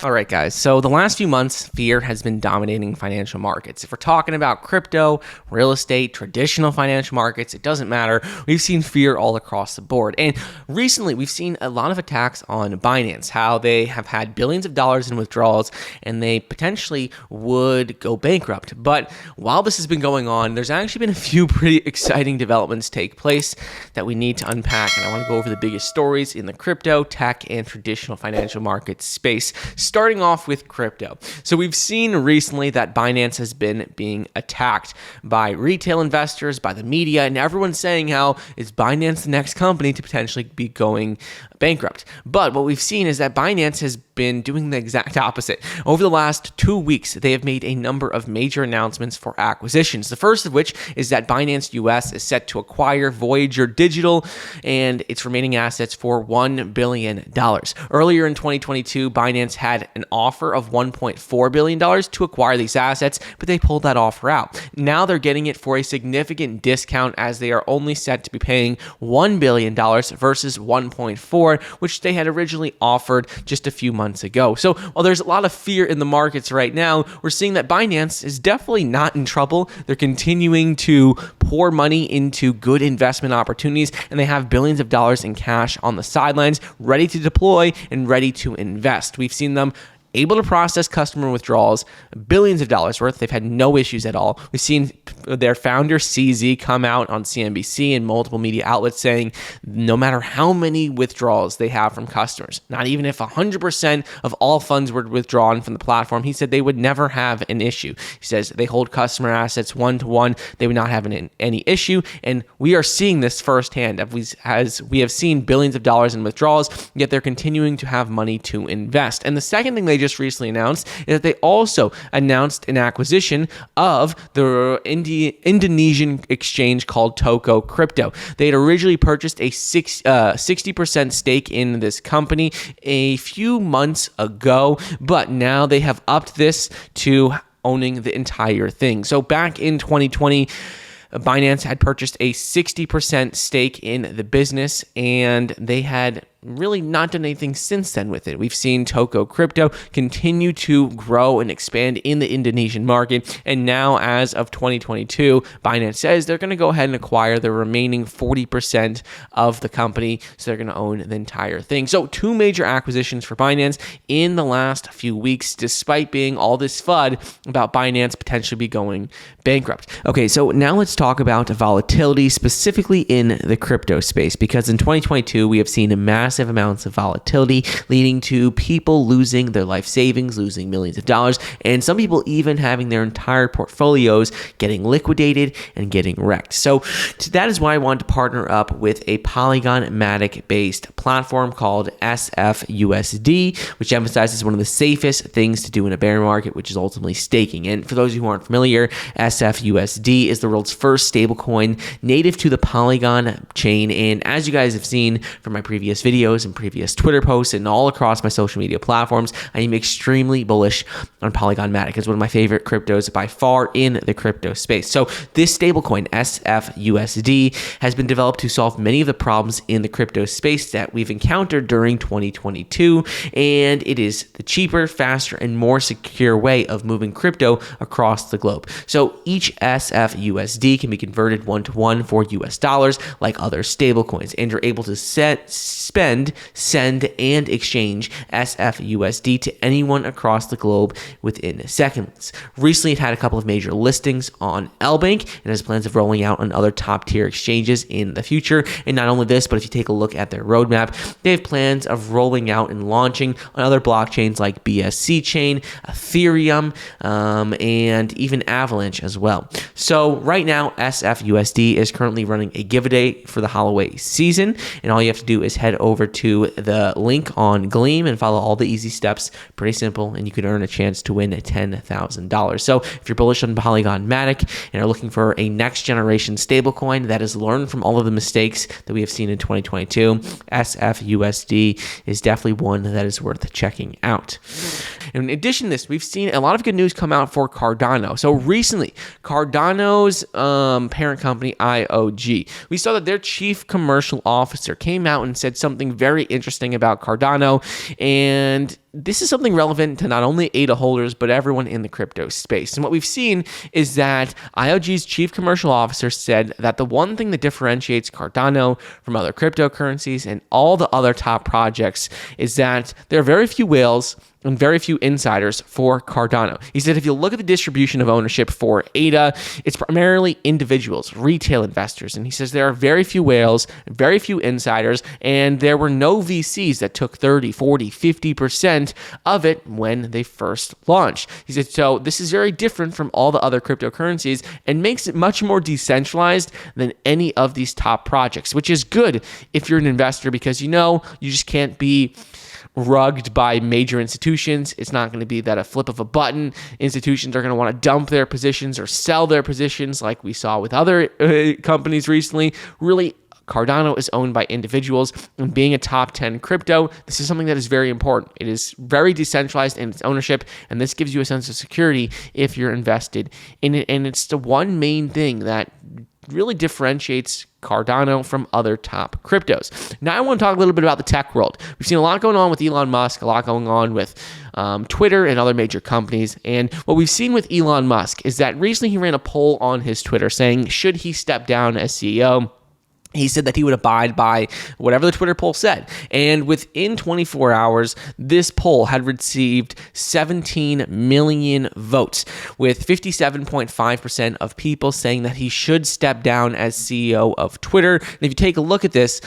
All right, guys. So the last few months, fear has been dominating financial markets. If we're talking about crypto, real estate, traditional financial markets, it doesn't matter. We've seen fear all across the board. And recently, we've seen a lot of attacks on Binance, how they have had billions of dollars in withdrawals and they potentially would go bankrupt. But while this has been going on, there's actually been a few pretty exciting developments take place that we need to unpack. And I want to go over the biggest stories in the crypto, tech, and traditional financial markets space. Starting off with crypto. So we've seen recently that Binance has been being attacked by retail investors, by the media, and everyone's saying how is Binance the next company to potentially be going bankrupt. But what we've seen is that Binance has been doing the exact opposite. Over the last 2 weeks, they have made a number of major announcements for acquisitions. The first of which is that Binance US is set to acquire Voyager Digital and its remaining assets for $1 billion. Earlier in 2022, Binance had an offer of $1.4 billion to acquire these assets, but they pulled that offer out. Now they're getting it for a significant discount as they are only set to be paying $1 billion versus $1.4, which they had originally offered just a few months ago. So while there's a lot of fear in the markets right now, we're seeing that Binance is definitely not in trouble. They're continuing to pour money into good investment opportunities, and they have billions of dollars in cash on the sidelines, ready to deploy and ready to invest. We've seen them able to process customer withdrawals, billions of dollars worth. They've had no issues at all. We've seen their founder, CZ, come out on CNBC and multiple media outlets saying no matter how many withdrawals they have from customers, not even if 100% of all funds were withdrawn from the platform, he said they would never have an issue. He says they hold customer assets one-to-one. They would not have any issue. And we are seeing this firsthand as we have seen billions of dollars in withdrawals, yet they're continuing to have money to invest. And the second thing they just recently announced is that they also announced an acquisition of the Indonesian exchange called Toko Crypto. They had originally purchased a 60% stake in this company a few months ago, but now they have upped this to owning the entire thing. So back in 2020, Binance had purchased a 60% stake in the business, and they had really not done anything since then with it. We've seen Toko Crypto continue to grow and expand in the Indonesian market, and now as of 2022, Binance says they're going to go ahead and acquire the remaining 40% of the company, so they're going to own the entire thing. So 2 major acquisitions for Binance in the last few weeks, despite being all this FUD about Binance potentially be going bankrupt. Okay, so now let's talk about volatility specifically in the crypto space, because in 2022, we have seen a massive amounts of volatility leading to people losing their life savings, losing millions of dollars, and some people even having their entire portfolios getting liquidated and getting wrecked. So that is why I wanted to partner up with a Polygon Matic based platform called SFUSD, which emphasizes one of the safest things to do in a bear market, which is ultimately staking. And for those who aren't familiar, SFUSD is the world's first stablecoin native to the Polygon chain. And as you guys have seen from my previous videos and previous Twitter posts and all across my social media platforms, I am extremely bullish on Polygon Matic. It's one of my favorite cryptos by far in the crypto space. So this stablecoin, SFUSD, has been developed to solve many of the problems in the crypto space that we've encountered during 2022, and it is the cheaper, faster, and more secure way of moving crypto across the globe. So each SFUSD can be converted one-to-one for US dollars like other stablecoins, and you're able to spend, send, and exchange SFUSD to anyone across the globe within seconds. Recently, it had a couple of major listings on LBank and has plans of rolling out on other top-tier exchanges in the future. And not only this, but if you take a look at their roadmap, they have plans of rolling out and launching on other blockchains like BSC Chain, Ethereum, and even Avalanche as well. So right now, SFUSD is currently running a giveaway for the holiday season, and all you have to do is head over to the link on Gleam and follow all the easy steps. Pretty simple, and you could earn a chance to win $10,000. So if you're bullish on Polygon Matic and are looking for a next generation stablecoin that has learned from all of the mistakes that we have seen in 2022, SFUSD is definitely one that is worth checking out. In addition to this, we've seen a lot of good news come out for Cardano. So recently, Cardano's parent company, IOG, we saw that their chief commercial officer came out and said something very interesting about Cardano, and this is something relevant to not only ADA holders, but everyone in the crypto space. And what we've seen is that IOG's chief commercial officer said that the one thing that differentiates Cardano from other cryptocurrencies and all the other top projects is that there are very few whales and very few insiders for Cardano. He said if you look at the distribution of ownership for ADA, it's primarily individuals, retail investors. And he says there are very few whales, very few insiders, and there were no VCs that took 30, 40, 50% of it when they first launched. He said, so this is very different from all the other cryptocurrencies and makes it much more decentralized than any of these top projects, which is good if you're an investor because you just can't be rugged by major institutions. It's not going to be that a flip of a button, institutions are going to want to dump their positions or sell their positions like we saw with other companies recently. Really, Cardano is owned by individuals, and being a top 10 crypto, this is something that is very important. It is very decentralized in its ownership, and this gives you a sense of security if you're invested in it. And it's the one main thing that really differentiates Cardano from other top cryptos. Now I want to talk a little bit about the tech world. We've seen a lot going on with Elon Musk, a lot going on with Twitter and other major companies. And what we've seen with Elon Musk is that recently he ran a poll on his Twitter saying, should he step down as CEO? He said that he would abide by whatever the Twitter poll said. And within 24 hours, this poll had received 17 million votes, with 57.5% of people saying that he should step down as CEO of Twitter. And if you take a look at this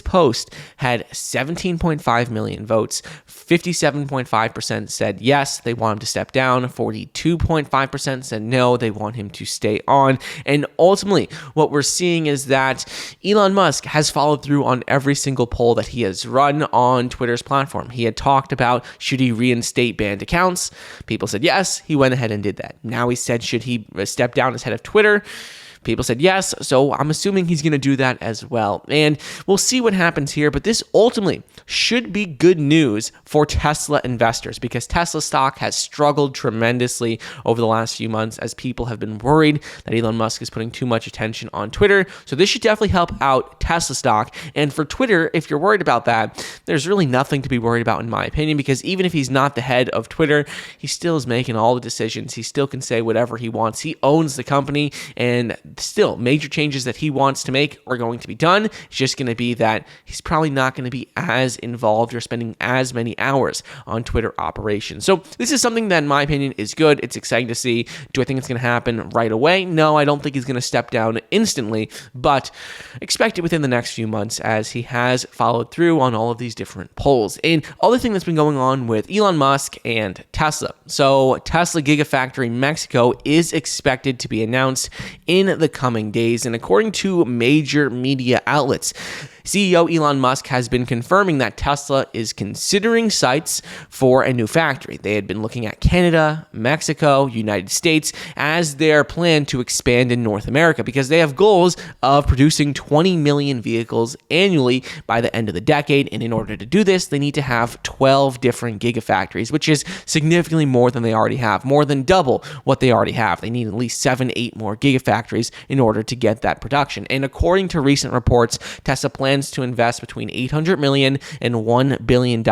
post had 17.5 million votes. 57.5% said yes, they want him to step down. 42.5% said no, they want him to stay on. And ultimately, what we're seeing is that Elon Musk has followed through on every single poll that he has run on Twitter's platform. He had talked about, should he reinstate banned accounts? People said yes. He went ahead and did that. Now he said, should he step down as head of Twitter? People said yes, so I'm assuming he's going to do that as well. And we'll see what happens here, but this ultimately should be good news for Tesla investors because Tesla stock has struggled tremendously over the last few months as people have been worried that Elon Musk is putting too much attention on Twitter. So this should definitely help out Tesla stock. And for Twitter, if you're worried about that, there's really nothing to be worried about in my opinion because even if he's not the head of Twitter, he still is making all the decisions. He still can say whatever he wants. He owns the company, and still, major changes that he wants to make are going to be done. It's just going to be that he's probably not going to be as involved or spending as many hours on Twitter operations. So this is something that, in my opinion, is good. It's exciting to see. Do I think it's going to happen right away? No, I don't think he's going to step down instantly, but expect it within the next few months as he has followed through on all of these different polls. And other thing that's been going on with Elon Musk and Tesla. So Tesla Gigafactory Mexico is expected to be announced in the coming days. And according to major media outlets, CEO Elon Musk has been confirming that Tesla is considering sites for a new factory. They had been looking at Canada, Mexico, United States as their plan to expand in North America because they have goals of producing 20 million vehicles annually by the end of the decade. And in order to do this, they need to have 12 different gigafactories, which is significantly more than they already have, more than double what they already have. They need at least 7-8 more gigafactories in order to get that production. And according to recent reports, Tesla plans to invest between $800 million and $1 billion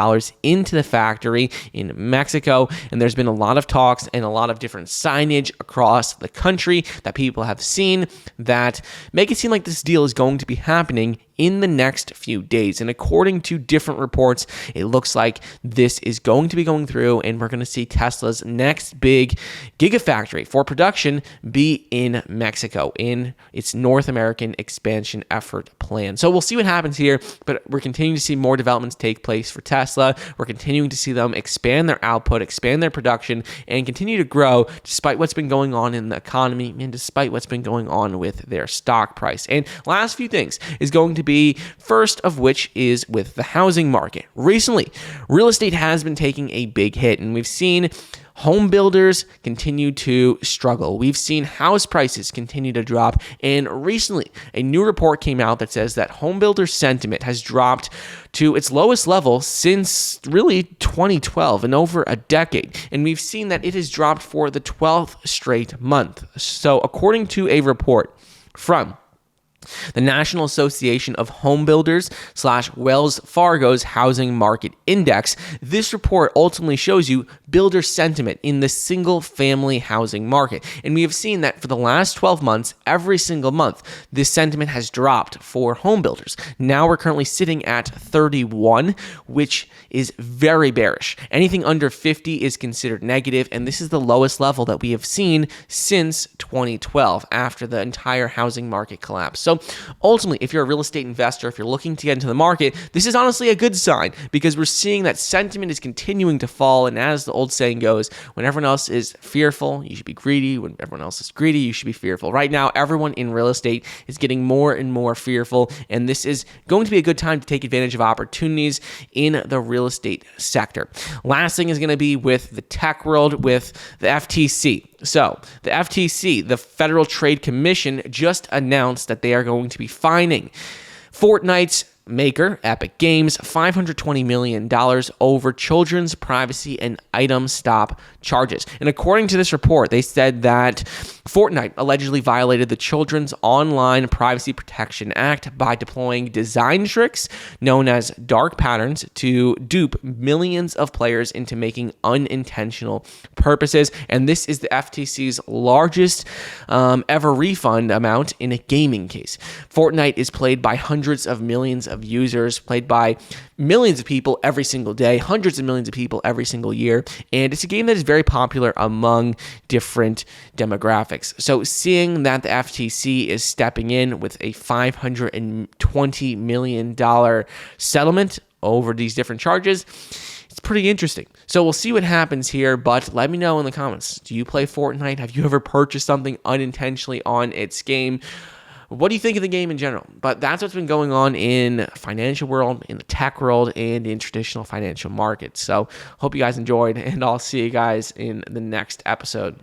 into the factory in Mexico. And there's been a lot of talks and a lot of different signage across the country that people have seen that make it seem like this deal is going to be happening in the next few days. And according to different reports, it looks like this is going to be going through and we're going to see Tesla's next big gigafactory for production be in Mexico in its North American expansion effort plan. So we'll see what happens here, but we're continuing to see more developments take place for Tesla. We're continuing to see them expand their output, expand their production, and continue to grow despite what's been going on in the economy and despite what's been going on with their stock price. And last few things is going to be, first of which is with the housing market. Recently, real estate has been taking a big hit, and we've seen home builders continue to struggle. We've seen house prices continue to drop, and recently a new report came out that says that home builder sentiment has dropped to its lowest level since really 2012 in over a decade. And we've seen that it has dropped for the 12th straight month. So according to a report from The National Association of Home Builders / Wells Fargo's Housing Market Index. This report ultimately shows you builder sentiment in the single-family housing market. And we have seen that for the last 12 months, every single month, this sentiment has dropped for home builders. Now we're currently sitting at 31, which is very bearish. Anything under 50 is considered negative, and this is the lowest level that we have seen since 2012 after the entire housing market collapse. So ultimately, if you're a real estate investor, if you're looking to get into the market, this is honestly a good sign because we're seeing that sentiment is continuing to fall. And as the old saying goes, when everyone else is fearful, you should be greedy. When everyone else is greedy, you should be fearful. Right now, everyone in real estate is getting more and more fearful, and this is going to be a good time to take advantage of opportunities in the real estate sector. Last thing is going to be with the tech world, with the FTC. So the FTC, the Federal Trade Commission, just announced that they are going to be fining Fortnite's maker, Epic Games, $520 million over children's privacy and item stop charges. And according to this report, they said that Fortnite allegedly violated the Children's Online Privacy Protection Act by deploying design tricks known as dark patterns to dupe millions of players into making unintentional purposes. And this is the FTC's largest ever refund amount in a gaming case. Fortnite is played by hundreds of millions of users, played by millions of people every single day, hundreds of millions of people every single year, and it's a game that is very popular among different demographics. So seeing that the FTC is stepping in with a $520 million settlement over these different charges, it's pretty interesting. So we'll see what happens here, but let me know in the comments. Do you play Fortnite? Have you ever purchased something unintentionally on its game? What do you think of the game in general? But that's what's been going on in financial world, in the tech world, and in traditional financial markets. So hope you guys enjoyed, and I'll see you guys in the next episode.